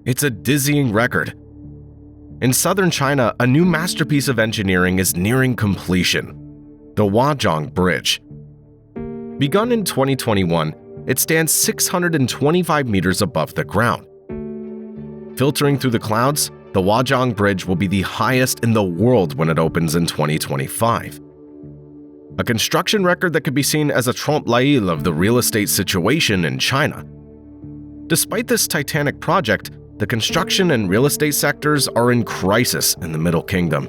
It's a dizzying record. In southern China, a new masterpiece of engineering is nearing completion: the Huajiang Bridge. Begun in 2021, it stands 625 meters above the ground. Filtering through the clouds, the Huajiang Bridge will be the highest in the world when it opens in 2025. A construction record that could be seen as a trompe-l'oeil of the real estate situation in China. Despite this titanic project, the construction and real estate sectors are in crisis in the Middle Kingdom.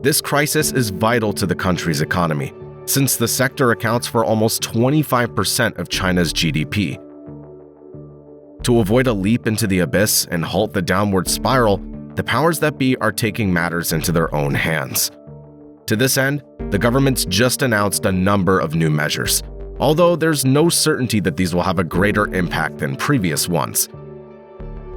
This crisis is vital to the country's economy, since the sector accounts for almost 25% of China's GDP. To avoid a leap into the abyss and halt the downward spiral, the powers that be are taking matters into their own hands. To this end, the government's just announced a number of new measures, although there's no certainty that these will have a greater impact than previous ones.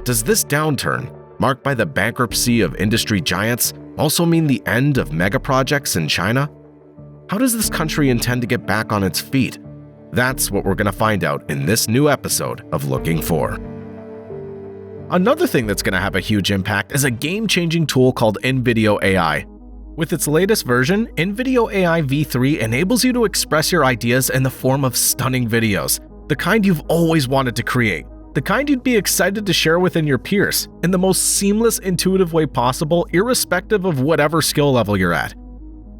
Does this downturn, marked by the bankruptcy of industry giants, also mean the end of megaprojects in China? How does this country intend to get back on its feet? That's what we're going to find out in this new episode of Looking For. Another thing that's going to have a huge impact is a game-changing tool called InVideo AI. With its latest version, InVideo AI v3 enables you to express your ideas in the form of stunning videos, the kind you've always wanted to create, the kind you'd be excited to share within your peers, in the most seamless, intuitive way possible, irrespective of whatever skill level you're at.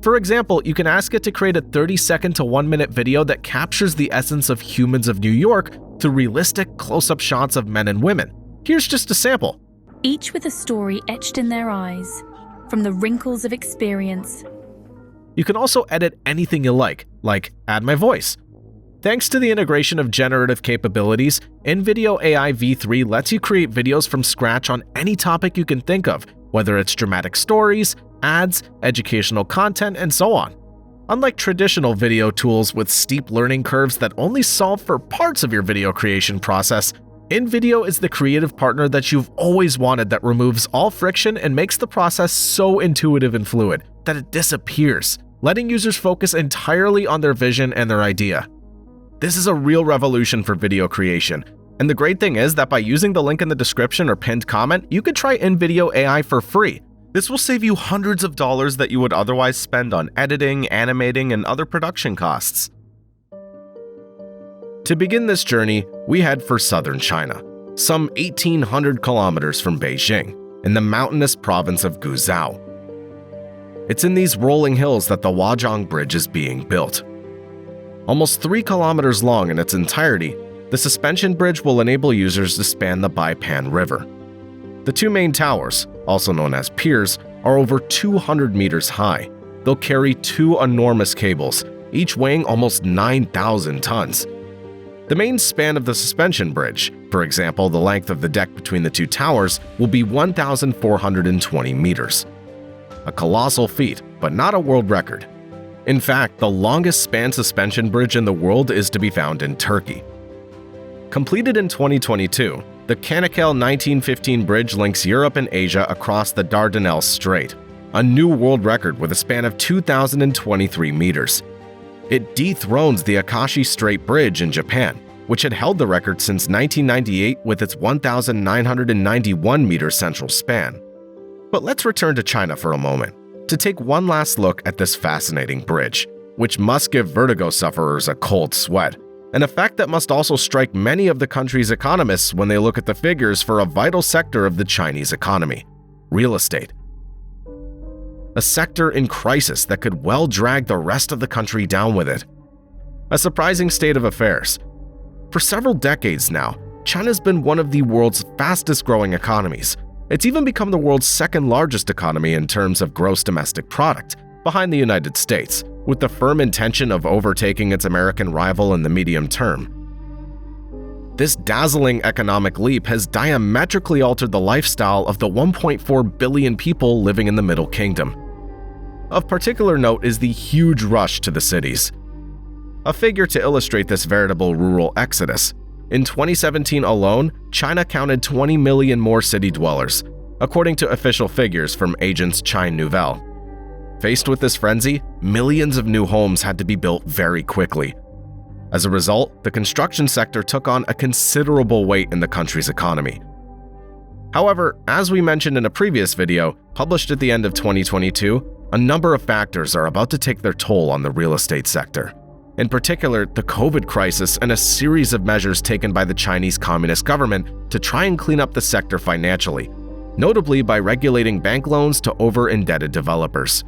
For example, you can ask it to create a 30-second to 1-minute video that captures the essence of humans of New York through realistic, close-up shots of men and women. Here's just a sample. Each with a story etched in their eyes, from the wrinkles of experience. You can also edit anything you like add my voice. Thanks to the integration of generative capabilities, InVideo AI v3 lets you create videos from scratch on any topic you can think of, whether it's dramatic stories, ads, educational content, and so on. Unlike traditional video tools with steep learning curves that only solve for parts of your video creation process, InVideo is the creative partner that you've always wanted that removes all friction and makes the process so intuitive and fluid that it disappears, letting users focus entirely on their vision and their idea. This is a real revolution for video creation, and the great thing is that by using the link in the description or pinned comment, you could try InVideo AI for free. This will save you hundreds of dollars that you would otherwise spend on editing, animating, and other production costs. To begin this journey, we head for southern China, some 1,800 kilometers from Beijing, in the mountainous province of Guizhou. It's in these rolling hills that the Huajiang Bridge is being built. Almost 3 kilometers long in its entirety, the suspension bridge will enable users to span the Baipan River. The two main towers, also known as piers, are over 200 meters high. They'll carry 2 enormous cables, each weighing almost 9,000 tons. The main span of the suspension bridge, for example, the length of the deck between the two towers, will be 1,420 meters. A colossal feat, but not a world record. In fact, the longest span suspension bridge in the world is to be found in Turkey. Completed in 2022, the Canakel 1915 bridge links Europe and Asia across the Dardanelles Strait, a new world record with a span of 2,023 meters. It dethrones the Akashi Strait Bridge in Japan, which had held the record since 1998 with its 1,991-meter central span. But let's return to China for a moment, to take one last look at this fascinating bridge, which must give vertigo sufferers a cold sweat, an effect that must also strike many of the country's economists when they look at the figures for a vital sector of the Chinese economy: real estate. A sector in crisis that could well drag the rest of the country down with it. A surprising state of affairs. For several decades now, China's been one of the world's fastest-growing economies. It's even become the world's second-largest economy in terms of gross domestic product, behind the United States, with the firm intention of overtaking its American rival in the medium term. This dazzling economic leap has diametrically altered the lifestyle of the 1.4 billion people living in the Middle Kingdom. Of particular note is the huge rush to the cities. A figure to illustrate this veritable rural exodus: in 2017 alone, China counted 20 million more city dwellers, according to official figures from agence China Nouvelle. Faced with this frenzy, millions of new homes had to be built very quickly. As a result, the construction sector took on a considerable weight in the country's economy. However, as we mentioned in a previous video, published at the end of 2022, a number of factors are about to take their toll on the real estate sector. In particular, the COVID crisis and a series of measures taken by the Chinese Communist government to try and clean up the sector financially, notably by regulating bank loans to over-indebted developers.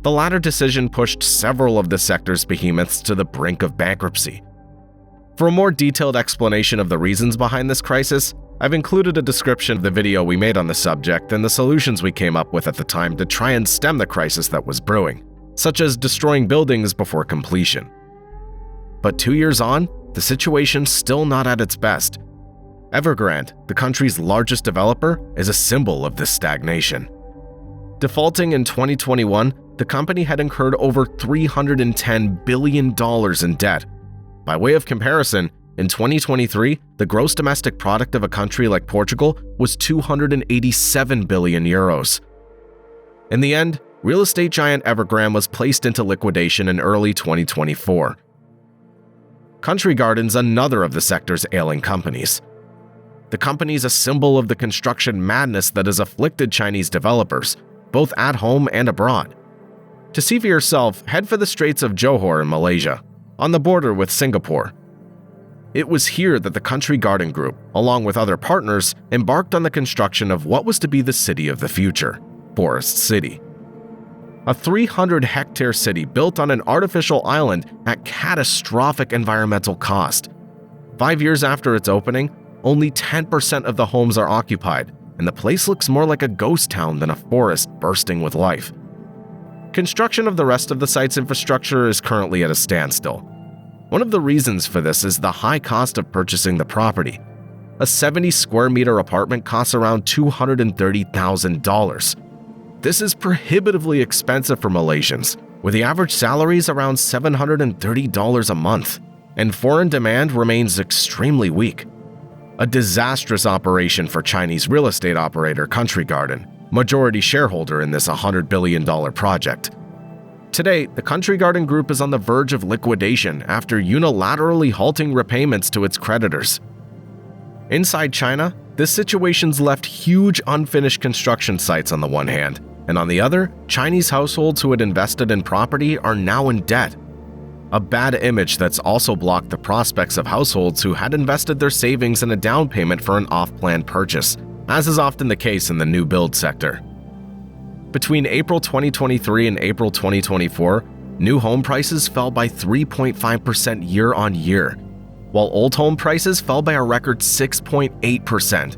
The latter decision pushed several of the sector's behemoths to the brink of bankruptcy. For a more detailed explanation of the reasons behind this crisis, I've included a description of the video we made on the subject and the solutions we came up with at the time to try and stem the crisis that was brewing, such as destroying buildings before completion. But 2 years on, the situation's still not at its best. Evergrande, the country's largest developer, is a symbol of this stagnation. Defaulting in 2021, the company had incurred over $310 billion in debt. By way of comparison, in 2023, the gross domestic product of a country like Portugal was 287 billion euros. In the end, real estate giant Evergrande was placed into liquidation in early 2024. Country Garden's another of the sector's ailing companies. The company's a symbol of the construction madness that has afflicted Chinese developers, both at home and abroad. To see for yourself, head for the Straits of Johor in Malaysia, on the border with Singapore. It was here that the Country Garden Group, along with other partners, embarked on the construction of what was to be the city of the future, Forest City. A 300-hectare city built on an artificial island at catastrophic environmental cost. 5 years after its opening, only 10% of the homes are occupied, and the place looks more like a ghost town than a forest bursting with life. Construction of the rest of the site's infrastructure is currently at a standstill. One of the reasons for this is the high cost of purchasing the property. A 70-square-meter apartment costs around $230,000. This is prohibitively expensive for Malaysians, with the average salaries around $730 a month, and foreign demand remains extremely weak. A disastrous operation for Chinese real estate operator Country Garden, majority shareholder in this $100 billion project. Today, the Country Garden Group is on the verge of liquidation after unilaterally halting repayments to its creditors. Inside China, this situation's left huge unfinished construction sites on the one hand, and on the other, Chinese households who had invested in property are now in debt. A bad image that's also blocked the prospects of households who had invested their savings in a down payment for an off-plan purchase, as is often the case in the new build sector. Between April 2023 and April 2024, new home prices fell by 3.5% year-on-year, while old home prices fell by a record 6.8%.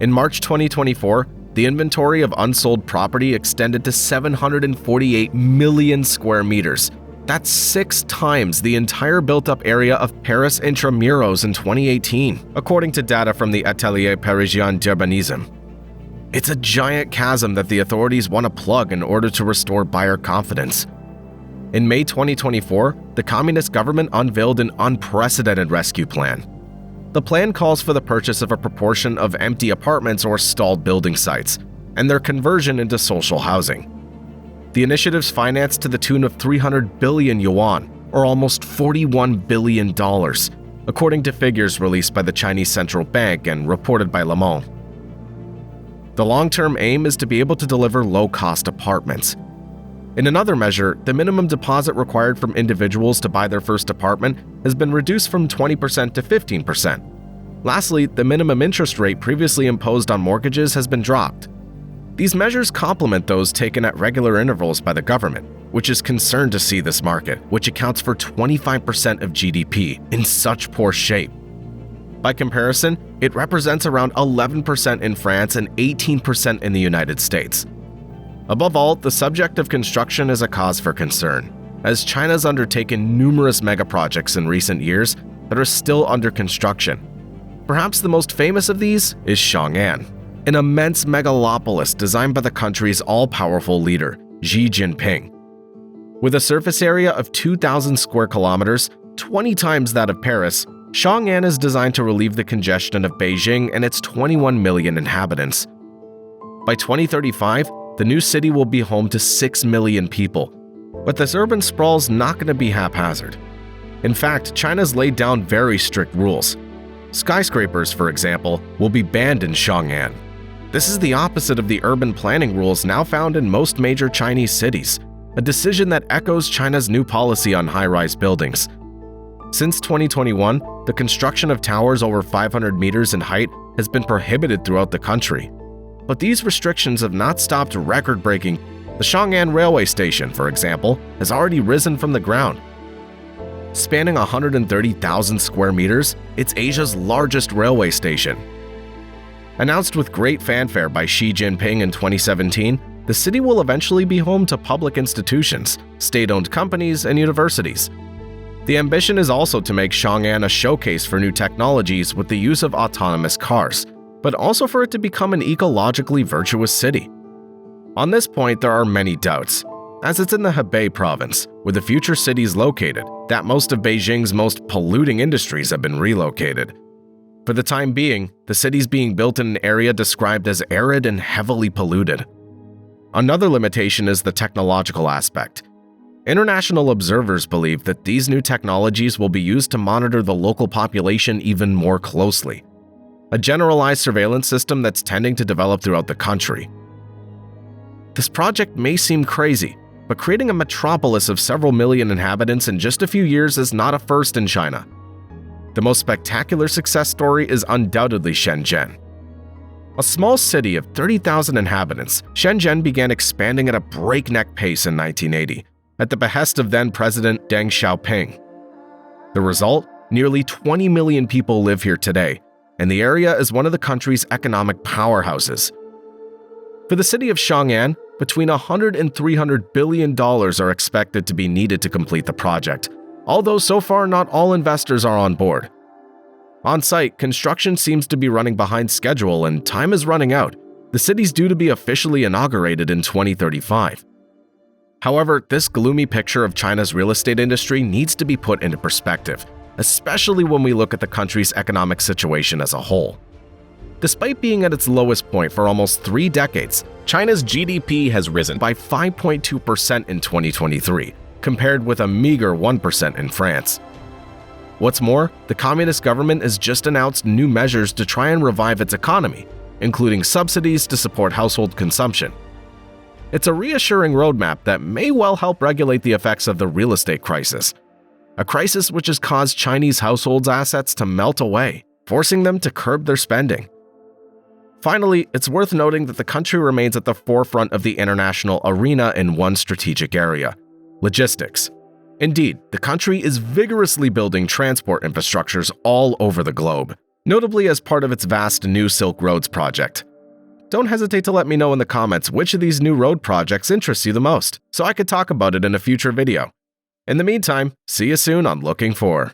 In March 2024, the inventory of unsold property extended to 748 million square meters. That's 6 times the entire built-up area of Paris Intramuros in 2018, according to data from the Atelier Parisien d'Urbanisme. It's a giant chasm that the authorities want to plug in order to restore buyer confidence. In May 2024, the Communist government unveiled an unprecedented rescue plan. The plan calls for the purchase of a proportion of empty apartments or stalled building sites, and their conversion into social housing. The initiative's financed to the tune of 300 billion yuan, or almost $41 billion, according to figures released by the Chinese Central Bank and reported by Le Monde. The long-term aim is to be able to deliver low-cost apartments. In another measure, the minimum deposit required from individuals to buy their first apartment has been reduced from 20% to 15%. Lastly, the minimum interest rate previously imposed on mortgages has been dropped. These measures complement those taken at regular intervals by the government, which is concerned to see this market, which accounts for 25% of GDP, in such poor shape. By comparison, it represents around 11% in France and 18% in the United States. Above all, the subject of construction is a cause for concern, as China's undertaken numerous megaprojects in recent years that are still under construction. Perhaps the most famous of these is Xiongan, an immense megalopolis designed by the country's all-powerful leader, Xi Jinping. With a surface area of 2,000 square kilometers, 20 times that of Paris, Xiongan is designed to relieve the congestion of Beijing and its 21 million inhabitants. By 2035, the new city will be home to 6 million people. But this urban sprawl's not going to be haphazard. In fact, China's laid down very strict rules. Skyscrapers, for example, will be banned in Xiongan. This is the opposite of the urban planning rules now found in most major Chinese cities, a decision that echoes China's new policy on high-rise buildings. Since 2021, the construction of towers over 500 meters in height has been prohibited throughout the country. But these restrictions have not stopped record-breaking. The Xiongan railway station, for example, has already risen from the ground. Spanning 130,000 square meters, it's Asia's largest railway station. Announced with great fanfare by Xi Jinping in 2017, the city will eventually be home to public institutions, state-owned companies, and universities. The ambition is also to make Xiongan a showcase for new technologies with the use of autonomous cars, but also for it to become an ecologically virtuous city. On this point, there are many doubts, as it's in the Hebei province, where the future city is located, that most of Beijing's most polluting industries have been relocated. For the time being, the city's being built in an area described as arid and heavily polluted. Another limitation is the technological aspect. International observers believe that these new technologies will be used to monitor the local population even more closely, a generalized surveillance system that's tending to develop throughout the country. This project may seem crazy, but creating a metropolis of several million inhabitants in just a few years is not a first in China. The most spectacular success story is undoubtedly Shenzhen. A small city of 30,000 inhabitants, Shenzhen began expanding at a breakneck pace in 1980, at the behest of then-President Deng Xiaoping. The result? Nearly 20 million people live here today, and the area is one of the country's economic powerhouses. For the city of Xiongan, between $100 and $300 billion are expected to be needed to complete the project, although so far not all investors are on board. On site, construction seems to be running behind schedule and time is running out. The city's due to be officially inaugurated in 2035. However, this gloomy picture of China's real estate industry needs to be put into perspective, especially when we look at the country's economic situation as a whole. Despite being at its lowest point for almost 3 decades, China's GDP has risen by 5.2% in 2023, compared with a meager 1% in France. What's more, the communist government has just announced new measures to try and revive its economy, including subsidies to support household consumption. It's a reassuring roadmap that may well help regulate the effects of the real estate crisis, a crisis which has caused Chinese households' assets to melt away, forcing them to curb their spending. Finally, it's worth noting that the country remains at the forefront of the international arena in one strategic area: logistics. Indeed, the country is vigorously building transport infrastructures all over the globe, notably as part of its vast New Silk Roads project. Don't hesitate to let me know in the comments which of these new road projects interests you the most, so I could talk about it in a future video. In the meantime, see you soon on Looking For.